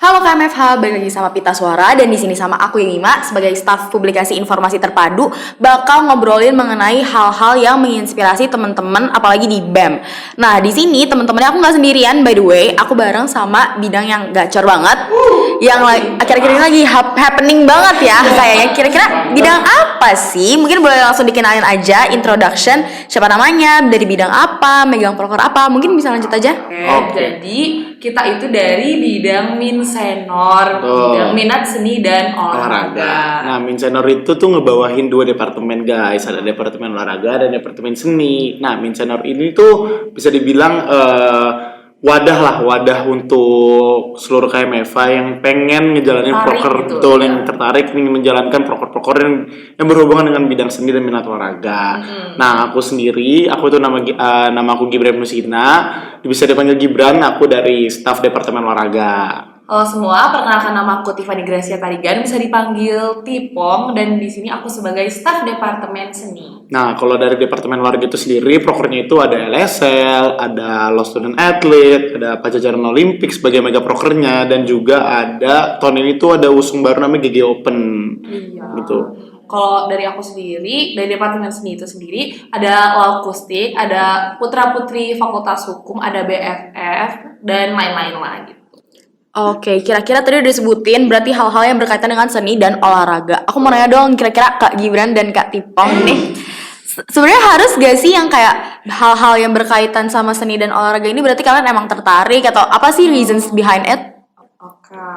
Halo KMFH, balik lagi sama Pita Suara dan di sini sama aku Yimima sebagai staf publikasi informasi terpadu bakal ngobrolin mengenai hal-hal yang menginspirasi teman-teman apalagi di BEM. Nah, di sini teman-temannya aku nggak sendirian, by the way, aku bareng sama bidang yang gacor banget yang akhir-akhir ini lagi happening banget ya kayaknya. Kira-kira bidang apa sih? Mungkin boleh langsung dikenalin aja, introduction, siapa namanya, dari bidang apa, megang proker apa, mungkin bisa lanjut aja. Jadi kita itu dari bidang Minsenor, bidang minat seni dan olahraga. Nah, Minsenor itu tuh ngebawahin 2 departemen guys, ada departemen olahraga dan departemen seni. Nah, Minsenor ini tuh bisa dibilang wadah untuk seluruh KMFA yang pengen ngejalanin proker gitu, betul, yang tertarik ingin menjalankan proker-proker yang berhubungan dengan bidang seni dan minat olahraga. Nah, aku tuh nama aku Gibran Musina, bisa dipanggil Gibran, aku dari staf departemen olahraga. Halo semua, perkenalkan nama aku Tiffany Gracia Tarigan, bisa dipanggil Tipong, dan di sini aku sebagai staf departemen seni. Nah, kalau dari departemen olahraga itu sendiri, prokernya itu ada LSL, ada Law Student Athlete, ada Pajajaran Olympic sebagai mega prokernya, dan juga ada tahun ini tuh ada usung baru namanya GG Open. Iya. Gitu. Kalau dari aku sendiri, dari departemen seni itu sendiri, ada Law Akustik, ada Putra Putri Fakultas Hukum, ada BFF, dan lain-lain lagi. Oke, kira-kira tadi udah disebutin berarti hal-hal yang berkaitan dengan seni dan olahraga. Aku mau nanya dong, kira-kira Kak Gibran dan Kak Tipong nih, sebenarnya harus gak sih yang kayak hal-hal yang berkaitan sama seni dan olahraga ini berarti kalian emang tertarik atau apa sih reasons behind it?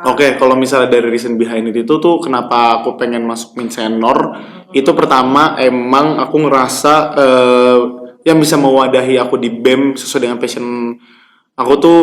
Oke, kalau misalnya dari reason behind it itu tuh kenapa aku pengen masuk Minsenor, itu pertama emang aku ngerasa yang bisa mewadahi aku di BEM sesuai dengan passion aku tuh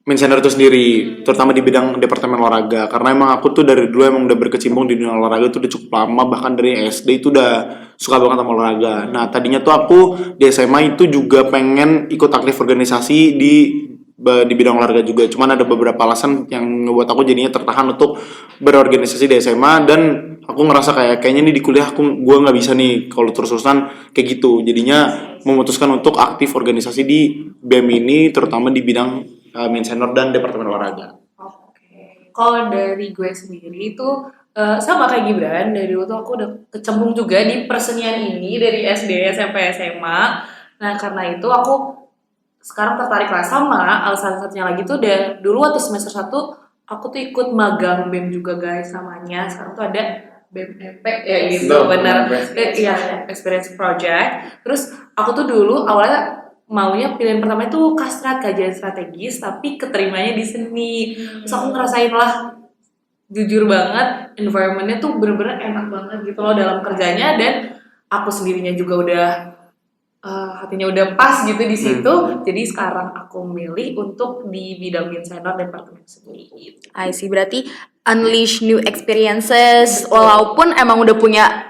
Minsenor itu sendiri, terutama di bidang departemen olahraga, karena emang aku tuh dari dulu emang udah berkecimpung di dunia olahraga itu udah cukup lama, bahkan dari SD itu udah suka banget sama olahraga. Nah, tadinya tuh aku di SMA itu juga pengen ikut aktif organisasi di bidang olahraga juga, cuman ada beberapa alasan yang ngebuat aku jadinya tertahan untuk berorganisasi di SMA, dan aku ngerasa kayaknya nih di kuliah gue nggak bisa nih kalau terus-terusan kayak gitu, jadinya memutuskan untuk aktif organisasi di BEM ini, terutama di bidang Minsenor dan departemen olahraga. Oke. Kalau dari gue sendiri itu sama kayak Gibran, dari dulu tuh aku udah kecemplung juga di persenian ini dari SD, SMP, SMA. Nah, karena itu aku sekarang tertarik lah, sama alasan satunya lagi tuh dulu waktu semester 1 aku tuh ikut magang BEM juga guys namanya. Sekarang tuh ada BEM EP ya gitu, benar. Iya, experience project. Terus aku tuh dulu awalnya maunya pilihan pertama itu Kastrat, kajian strategis, tapi keterimanya di seni. Terus aku ngerasain lah, jujur banget environmentnya tuh bener-bener enak banget gitu loh dalam kerjanya, dan aku sendirinya juga udah hatinya udah pas gitu di situ. Jadi sekarang aku milih untuk di bidang Minsenor departemen seni gitu. I see, berarti unleash new experiences walaupun emang udah punya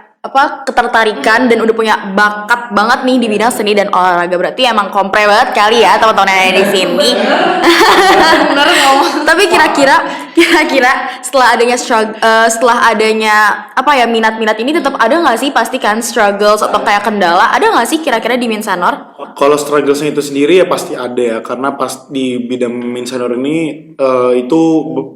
ketertarikan dan udah punya bakat banget nih di bidang seni dan olahraga, berarti emang kompre banget kali ya teman-teman yang ada di sini. Bener ngomong. Tapi kira-kira setelah adanya minat-minat ini tetap ada nggak sih pastikan struggles atau kayak kendala ada nggak sih kira-kira di Minsenor? Kalau strugglesnya itu sendiri ya pasti ada ya, karena pas di bidang Minsenor ini itu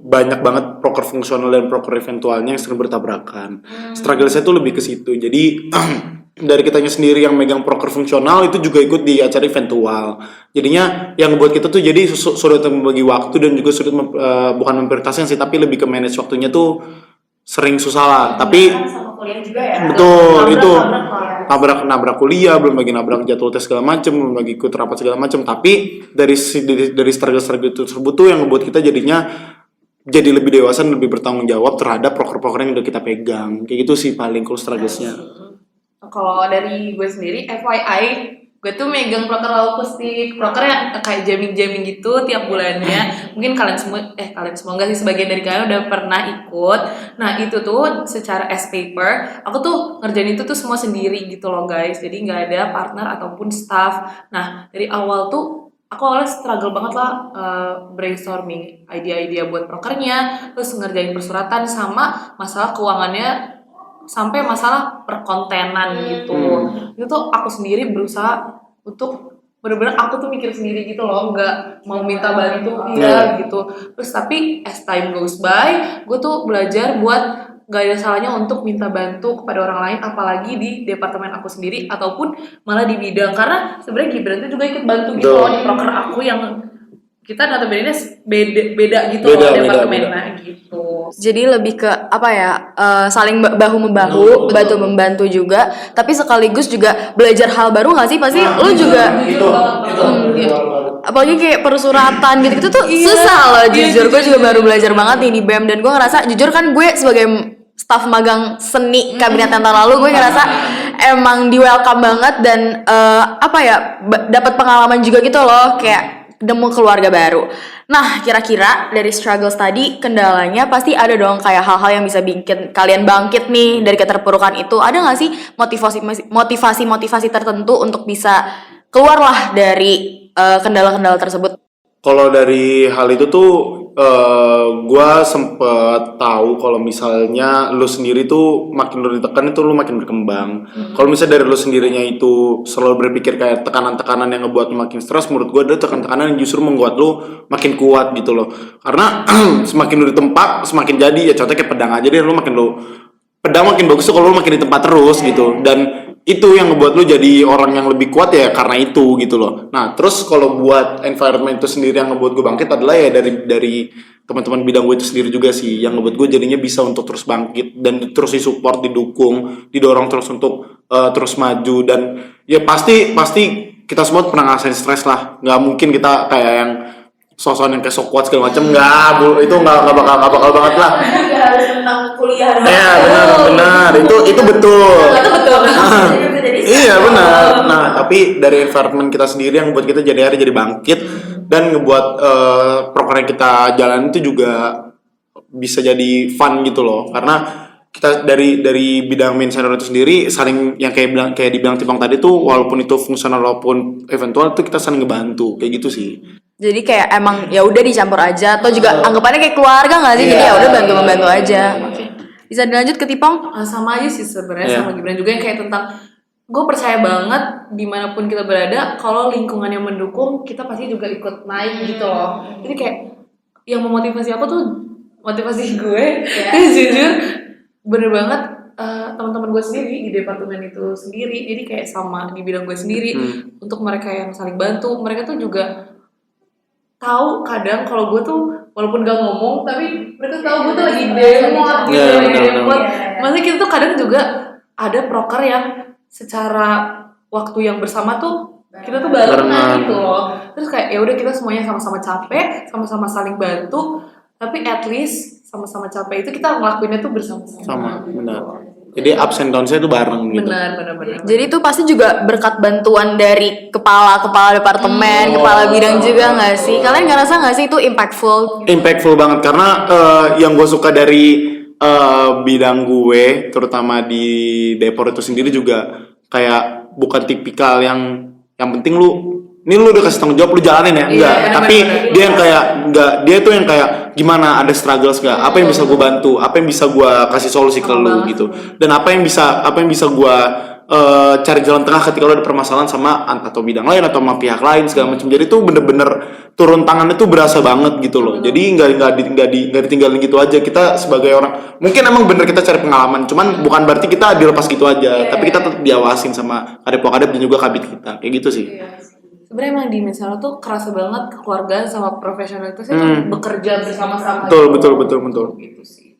banyak banget proker fungsional dan proker eventualnya yang sering bertabrakan. Strugglesnya itu lebih ke situ. Jadi dari kitanya sendiri yang megang proker fungsional itu juga ikut di acara eventual. Jadinya yang buat kita tuh jadi sulit membagi waktu dan juga sulit bukan memprioritaskan sih, tapi lebih ke manage waktunya tuh sering susah lah. Tapi sama kuliah juga ya. betul itu nabrak kuliah, belum lagi nabrak jadwal tes segala macem, belum lagi ikut rapat segala macem. Tapi dari struggle tersebut tuh yang ngebuat kita jadinya jadi lebih dewasa dan lebih bertanggung jawab terhadap proker-proker yang udah kita pegang. Kayak gitu sih paling kalau strugglesnya. Kalau dari gue sendiri, FYI, gue tuh megang proker akustik, proker yang kayak jamming gitu tiap bulannya. Mungkin kalian semua enggak sih, sebagian dari kalian udah pernah ikut. Nah itu tuh secara as paper, aku tuh ngerjain itu tuh semua sendiri gitu loh guys. Jadi nggak ada partner ataupun staff. Nah dari awal tuh aku awalnya struggle banget lah brainstorming ide-ide buat prokernya, terus ngerjain persuratan sama masalah keuangannya, sampai masalah perkontenan gitu. Itu tuh aku sendiri berusaha untuk bener-bener aku tuh mikir sendiri gitu loh, nggak mau minta bantu gitu. Terus tapi as time goes by, gue tuh belajar buat gak ada salahnya untuk minta bantu kepada orang lain, apalagi di departemen aku sendiri ataupun malah di bidang, karena sebenarnya Gibran tuh juga ikut bantu gitu loh di proker aku yang kita notabene beda gitu loh departemennya gitu. Jadi lebih ke apa ya, saling bahu membahu, bantu membantu juga, tapi sekaligus juga belajar hal baru nggak sih? Pasti lu juga itu apalagi kayak persuratan gitu tuh susah loh, jujur gue juga baru belajar banget nih di BEM, dan gue ngerasa jujur kan gue sebagai staf magang seni kabinet yang tahun lalu, gue ngerasa emang di welcome banget dan apa ya, dapat pengalaman juga gitu loh, kayak nemu keluarga baru. Nah, kira-kira dari struggles tadi, kendalanya pasti ada dong kayak hal-hal yang bisa bikin kalian bangkit nih dari keterpurukan itu. Ada nggak sih motivasi tertentu untuk bisa keluar lah dari kendala-kendala tersebut? Kalau dari hal itu tuh gue sempet tahu kalau misalnya lu sendiri tuh makin lu ditekan itu lu makin berkembang. Kalau misalnya dari lu sendirinya itu selalu berpikir kayak tekanan-tekanan yang ngebuat lu makin stres, menurut gue ada tekanan-tekanan yang justru membuat lu makin kuat gitu loh. Karena semakin lu ditempa semakin jadi, ya contohnya kayak pedang aja deh, lu pedang makin bagus tuh kalau lu makin ditempa terus gitu. Dan itu yang ngebuat lu jadi orang yang lebih kuat ya karena itu gitu loh. Nah terus kalau buat environment itu sendiri yang ngebuat gue bangkit adalah ya dari teman-teman bidang gue itu sendiri juga sih, yang ngebuat gue jadinya bisa untuk terus bangkit dan terus disupport, didukung, didorong terus untuk terus maju. Dan ya pasti kita semua pernah ngerasain stres lah. Nggak mungkin kita kayak yang sosokan yang kayak sok kuat segala macam, itu nggak bakal banget lah. Nggak harus tentang kuliah doang. Ya benar itu betul. Iya benar. Nah tapi dari environment kita sendiri yang buat kita jadi bangkit dan ngebuat proker yang kita jalan itu juga bisa jadi fun gitu loh, karena kita dari bidang main senior itu sendiri saling yang kayak dibilang Tipang tadi tuh, walaupun itu fungsional walaupun eventual tuh kita saling ngebantu kayak gitu sih. Jadi kayak emang ya udah dicampur aja, atau juga anggapannya kayak keluarga nggak sih? Jadi ya udah bantu aja. Bisa dilanjut ke Tipong? Sama aja sih sebenarnya sama Gibran juga yang kayak tentang, gue percaya banget dimanapun kita berada, kalau lingkungan yang mendukung kita pasti juga ikut naik gitu loh. Jadi kayak yang memotivasi aku tuh, motivasi gue jujur bener banget teman-teman gue sendiri di departemen itu sendiri. Jadi kayak sama di bidang gue sendiri, untuk mereka yang saling bantu, mereka tuh juga tahu kadang kalau gue tuh walaupun gak ngomong tapi mereka tahu gue tuh lagi demo gitu. Maksudnya kita tuh kadang juga ada proker yang secara waktu yang bersama tuh kita tuh barengan gitu loh. Terus kayak ya udah kita semuanya sama-sama capek, sama-sama saling bantu, tapi at least sama-sama capek itu kita ngelakuinnya tuh bersama-sama. Sama, benar. Jadi ups and downs-nya itu bareng gitu. Benar. Jadi itu pasti juga berkat bantuan dari kepala departemen, kepala bidang juga nggak sih? Kalian ngerasa nggak sih itu impactful? Impactful banget karena yang gue suka dari bidang gue, terutama di Depor itu sendiri juga kayak bukan tipikal yang penting lu udah kasih tanggung jawab lu jalanin ya, enggak. Tapi dia yang kayak dia tuh yang kayak gimana, ada struggles gak? Apa yang bisa gue bantu? Apa yang bisa gue kasih solusi ke lu gitu? Dan apa yang bisa gue cari jalan tengah ketika lu ada permasalahan sama atau bidang lain atau sama pihak lain segala macam. Jadi tuh bener-bener turun tangannya tuh berasa banget gitu loh. Jadi nggak ditinggalin gitu aja. Kita sebagai orang mungkin emang bener kita cari pengalaman, cuman bukan berarti kita dilepas gitu aja. Tapi kita tetap diawasin sama kadep dan juga kabit kita kayak gitu sih. Sebenarnya emang di Misalnya tuh kerasa banget kekeluargaan sama profesionalitasnya tuh bekerja bersama-sama. Betul. Gitu sih.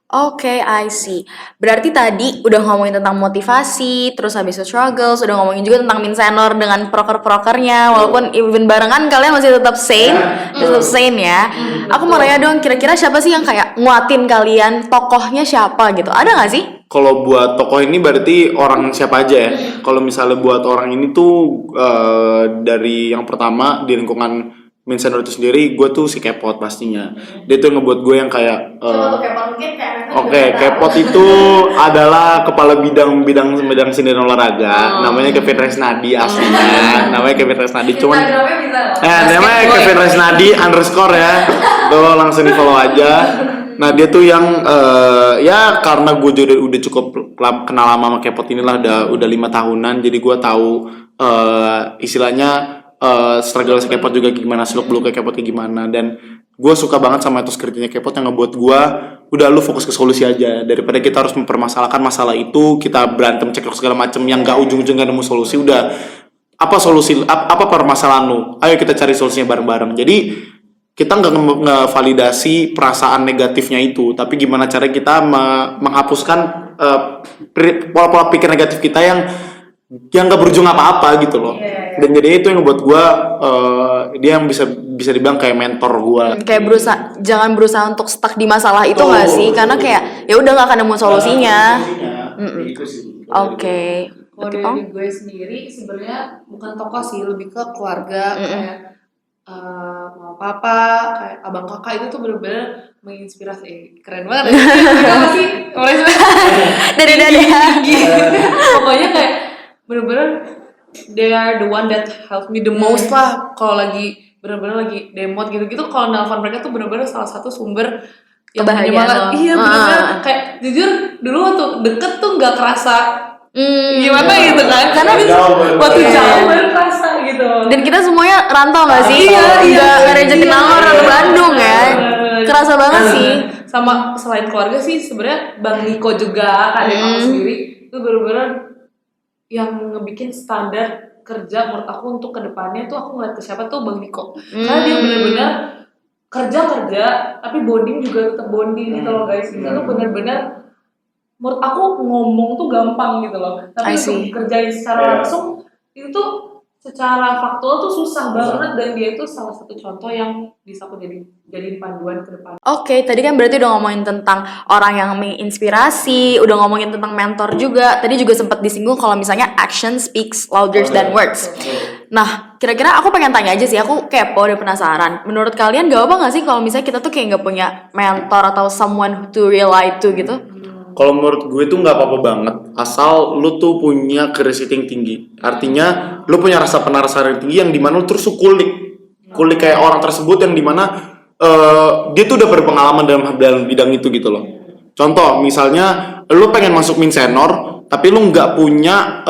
Oke, I see. Berarti tadi udah ngomongin tentang motivasi, terus habis itu struggles, udah ngomongin juga tentang Minsenor dengan proker-prokernya. Walaupun even barengan kalian masih tetap sane ya. Aku mau nanya dong, kira-kira siapa sih yang kayak nguatin kalian? Tokohnya siapa gitu? Ada nggak sih? Kalau buat tokoh ini berarti orang siapa aja ya? Kalau misalnya buat orang ini tuh dari yang pertama di lingkungan Minsenor itu sendiri, gue tuh si Kepot pastinya. Dia tuh ngebuat gue yang kayak Kepot itu adalah kepala bidang seni dan olahraga. Namanya Kevin Resnadi aslinya. Namanya Kevin Resnadi, cuman namanya Kevin Resnadi _ ya. Tuh langsung di follow aja. Nah dia tuh yang ya karena gue juga udah cukup kenal lama sama K-pop inilah udah 5 tahunan, jadi gue tahu istilahnya struggle K-pop juga gimana, seluk beluk K-pop kayak gimana, dan gue suka banget sama etos kerjanya K-pop yang ngebuat gue udah lu fokus ke solusi aja daripada kita harus mempermasalahkan masalah itu, kita berantem ceklok segala macem yang gak ujung-ujung gak nemu solusi. Udah apa solusi, apa permasalahan lu, ayo kita cari solusinya bareng-bareng. Jadi kita nggak ngevalidasi perasaan negatifnya itu, tapi gimana cara kita menghapuskan pola-pola pikir negatif kita yang nggak berujung apa-apa gitu loh. Dan jadi itu yang ngebuat gue dia yang bisa dibilang kayak mentor gue. Kayak jangan berusaha untuk stuck di masalah itu nggak sih, karena kayak ya udah nggak akan nemu solusinya. Oke. Kalau dari gue sendiri sebenarnya bukan tokoh sih, lebih ke keluarga, kayak mama papa, kayak abang kakak itu tuh bener-bener menginspirasi. Keren banget ya. Apa sih? Dari Pokoknya kayak bener-bener they are the one that helped me the most lah. Kalau lagi bener-bener lagi demot gitu-gitu, kalau nelfon mereka tuh bener-bener salah satu sumber yang kebahagiaan. Iya bener-bener kayak jujur dulu waktu deket tuh nggak kerasa gimana gitu kan, karena waktu jauh baru kerasa gitu. Dan kita semuanya rantau nggak sih? Nggak ada yang Jatinangor atau Bandung ya. Kerasa banget sih. Sama selain keluarga sih sebenarnya Bang Niko juga, kadek aku sendiri itu bener-bener yang ngebikin standar kerja menurut aku untuk kedepannya tuh. Aku ngeliat ke siapa tuh Bang Niko, karena dia bener-bener kerja tapi bonding juga tetap bonding gitu loh guys. Itu tuh bener-bener menurut aku ngomong tuh gampang gitu loh, tapi untuk kerjain secara langsung itu tuh secara faktual tuh susah banget. Dan dia itu salah satu contoh yang bisa aku jadiin panduan ke depan. Oke, tadi kan berarti udah ngomongin tentang orang yang menginspirasi, udah ngomongin tentang mentor juga. Tadi juga sempat disinggung kalau misalnya action speaks louder than words. Nah, kira-kira aku pengen tanya aja sih, aku kepo dan penasaran. Menurut kalian gak apa gak sih kalau misalnya kita tuh kayak gak punya mentor atau someone to rely to gitu? Kalau menurut gue tuh nggak apa-apa banget, asal lu tuh punya curiosity yang tinggi. Artinya lu punya rasa penasaran yang tinggi yang dimana lu terus kulik kayak orang tersebut yang dimana dia tuh udah berpengalaman dalam bidang itu gitu loh. Contoh misalnya lu pengen masuk minsenor tapi lu nggak punya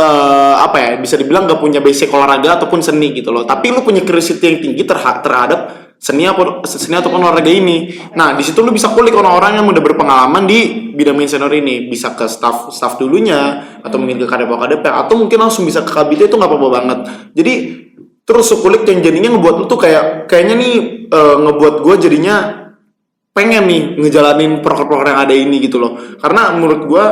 bisa dibilang nggak punya basic olahraga ataupun seni gitu loh, tapi lu punya curiosity yang tinggi terhadap seni ataupun olahraga ini. Nah, di situ lu bisa kulik orang-orang yang udah berpengalaman di bidang minsenor ini, bisa ke staff dulunya atau mungkin ke KDP atau mungkin langsung bisa ke KBT, itu nggak apa-apa banget. Jadi terus kulik yang jadinya ngebuat lu tuh kayaknya nih ngebuat gue jadinya pengen nih ngejalanin proker-proker yang ada ini gitu loh. Karena menurut gue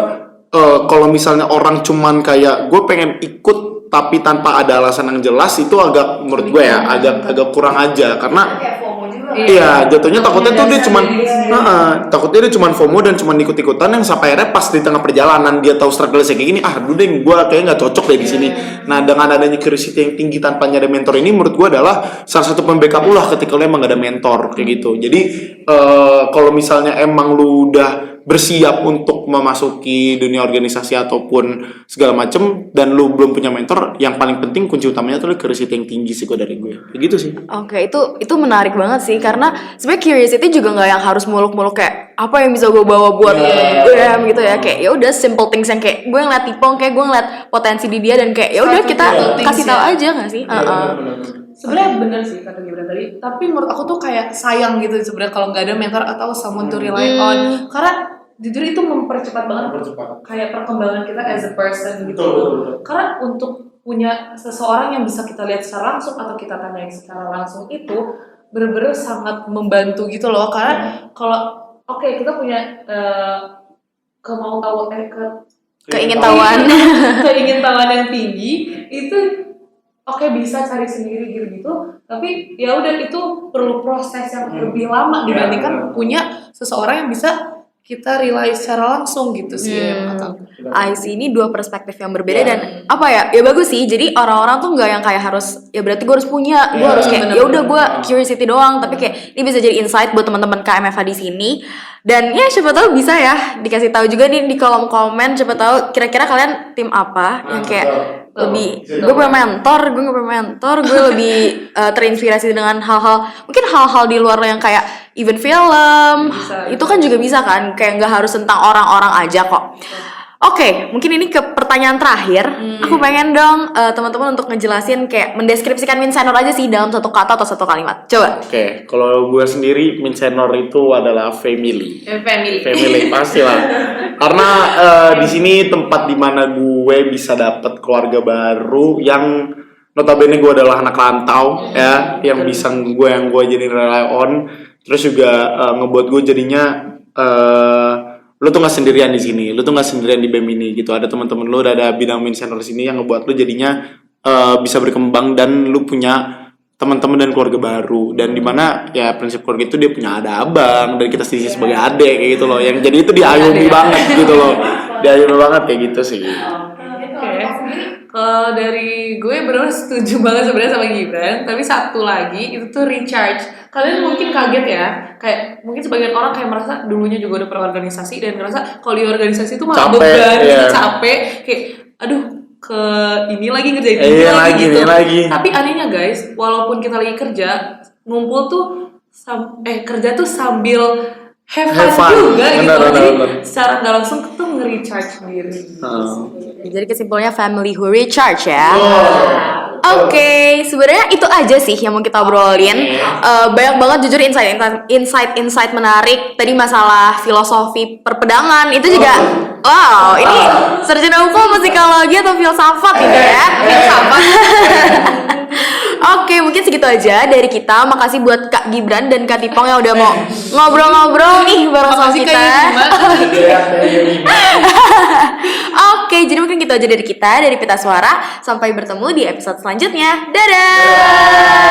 kalau misalnya orang cuman kayak gue pengen ikut tapi tanpa ada alasan yang jelas, itu agak menurut gue ya agak kurang aja. Karena iya, jatuhnya takutnya tuh dia cuman FOMO dan cuman ikut-ikutan yang sampai akhirnya pas di tengah perjalanan dia tahu struggle kayak gini, aduh deh gue kayaknya nggak cocok deh di sini. Nah, dengan adanya curiosity yang tinggi tanpa ada mentor ini, menurut gue adalah salah satu pembackup lu lah ketika lu emang gak ada mentor kayak gitu. Jadi kalau misalnya emang lu udah bersiap untuk memasuki dunia organisasi ataupun segala macem dan lu belum punya mentor, yang paling penting kunci utamanya tuh curiosity yang tinggi sih dari gue. Kayak gitu sih. Oke, itu menarik banget sih, karena sebenarnya curiosity juga nggak yang harus muluk-muluk kayak apa yang bisa gue bawa buat gitu ya. Kayak ya udah simple things yang kayak gue ngeliat Tipong, kayak gue ngeliat potensi di dia dan kayak ya udah kita kasih tahu aja nggak sih? Sebenarnya bener sih kata Gibran tadi, tapi menurut aku tuh kayak sayang gitu sebenarnya kalau nggak ada mentor atau someone to rely on, karena jujur itu mempercepat banget kayak perkembangan kita as a person gitu. Karena untuk punya seseorang yang bisa kita lihat secara langsung atau kita tanyain secara langsung itu bener-bener sangat membantu gitu loh. Karena kalau kita punya keingintahuan yang tinggi itu bisa cari sendiri gitu, tapi ya udah itu perlu proses yang lebih lama dibandingkan punya seseorang yang bisa kita rely secara langsung gitu sih. I see, ini dua perspektif yang berbeda dan ya bagus sih. Jadi orang-orang tuh nggak yang kayak harus ya berarti gue harus punya, gue harus kayak ya udah gue curiosity doang, tapi kayak ini bisa jadi insight buat teman-teman KMFA di sini. Dan ya siapa tahu bisa ya dikasih tahu juga nih di kolom komen, siapa tahu kira-kira kalian tim apa yang kayak lebih, gue punya mentor, gue gak punya mentor, gue lebih terinspirasi dengan hal-hal, mungkin hal-hal di luar yang kayak event film, itu kan juga bisa kan, kayak nggak harus tentang orang-orang aja kok. Oke, mungkin ini ke pertanyaan terakhir. Aku pengen dong teman-teman untuk ngejelasin kayak mendeskripsikan Minsenor aja sih dalam satu kata atau satu kalimat. Coba. Oke, kalau gue sendiri Minsenor itu adalah family. Family pasti lah. Karena di sini tempat dimana gue bisa dapat keluarga baru yang notabene gue adalah anak rantau ya, yang bisa gue jadi rely on. Terus juga ngebuat gue jadinya lu tuh nggak sendirian di sini, lu tuh nggak sendirian di BEM ini gitu. Ada teman-teman lu, udah ada bidang Minsenor sini yang ngebuat lu jadinya bisa berkembang dan lu punya teman-teman dan keluarga baru. Dan dimana ya prinsip keluarga itu dia punya ada abang dan kita sendiri sebagai adik kayak gitu loh. Yang jadi itu diayomi banget gitu loh, diayomi banget kayak gitu sih. Kalau dari gue benar setuju banget sebenarnya sama Gibran, tapi satu lagi itu tuh recharge. Kalian mungkin kaget ya, kayak mungkin sebagian orang kayak merasa dulunya juga udah pernah organisasi dan ngerasa kalau di organisasi itu malah beban, capek, kayak aduh ke ini lagi ngerjain ini lagi gitu. Tapi anehnya guys, walaupun kita lagi kerja, ngumpul tuh kerja tuh sambil have fun juga gitu. Jadi secara nggak langsung tuh nge-recharge diri. Jadi kesimpulannya family who recharge ya. Oke, sebenarnya itu aja sih yang mau kita obrolin. Banyak banget jujur insight menarik. Tadi masalah filosofi perpedangan itu juga. Wow, ini sarjana hukum, musikologi atau filsafat ini ya? Filsafat. Oke, mungkin segitu aja dari kita. Makasih buat Kak Gibran dan Kak Tipong yang udah mau ngobrol-ngobrol nih bareng sama kita. Oke, jadi mungkin gitu aja dari kita, dari Pita Suara. Sampai bertemu di episode selanjutnya. Dadah!